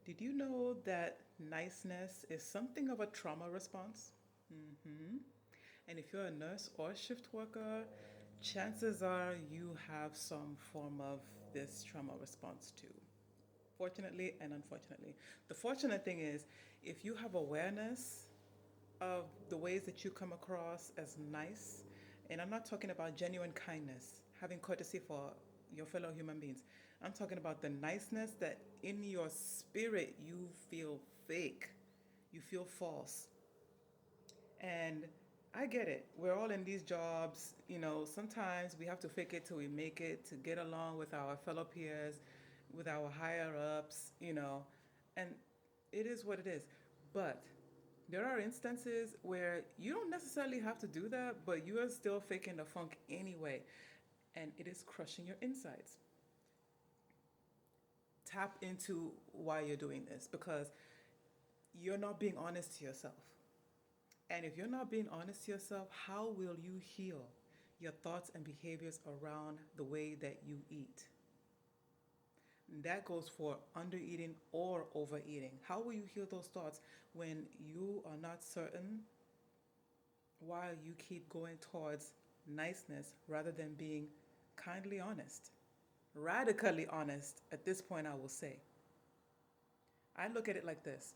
Did you know that niceness is something of a trauma response? And if you're a nurse or a shift worker, chances are you have some form of this trauma response too. Fortunately and unfortunately. The fortunate thing is, if you have awareness of the ways that you come across as nice, and I'm not talking about genuine kindness, having courtesy for your fellow human beings. I'm talking about the niceness that in your spirit you feel fake, you feel false. And I get it. We're all in these jobs. Sometimes we have to fake it till we make it to get along with our fellow peers, with our higher ups. And it is what it is. But there are instances where you don't necessarily have to do that, but you are still faking the funk anyway. And it is crushing your insides. Tap into why you're doing this because you're not being honest to yourself. And if you're not being honest to yourself, how will you heal your thoughts and behaviors around the way that you eat? And that goes for undereating or overeating. How will you heal those thoughts when you are not certain while you keep going towards niceness rather than being kindly honest? Radically honest, at this point, I will say. I look at it like this: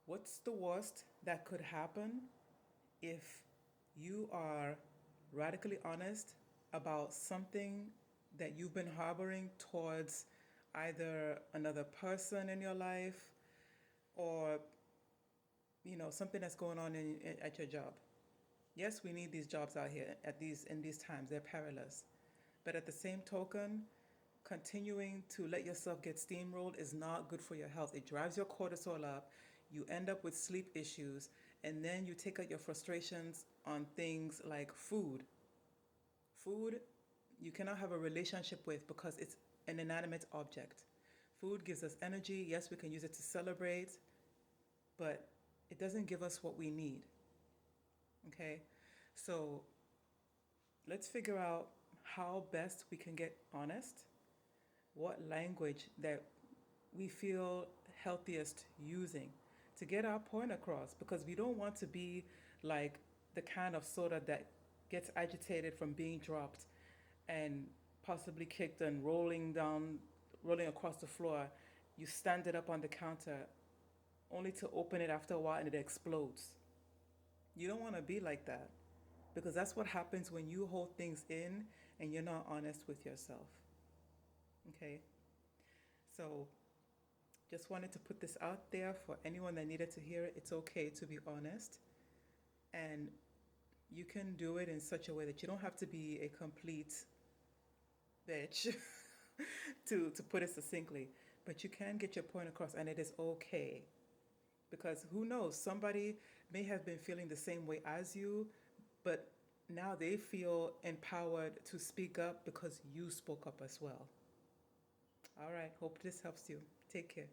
what's the worst that could happen if you are radically honest about something that you've been harboring towards either another person in your life or something that's going on at your job? Yes, we need these jobs out here in these times. They're perilous. But at the same token, continuing to let yourself get steamrolled is not good for your health. It drives your cortisol up. You end up with sleep issues, and then you take out your frustrations on things like food. Food, you cannot have a relationship with because it's an inanimate object. Food gives us energy. Yes, we can use it to celebrate, but it doesn't give us what we need. Okay? So let's figure out how best we can get honest, what language that we feel healthiest using to get our point across, because we don't want to be like the can of soda that gets agitated from being dropped and possibly kicked and rolling across the floor. You stand it up on the counter only to open it after a while and it explodes. You don't want to be like that because that's what happens when you hold things in and you're not honest with yourself. Okay? So just wanted to put this out there for anyone that needed to hear it. It's okay to be honest, and you can do it in such a way that you don't have to be a complete bitch to put it succinctly, but you can get your point across, and it is okay. Because who knows, somebody may have been feeling the same way as you, but now they feel empowered to speak up because you spoke up as well. All right, hope this helps you. Take care.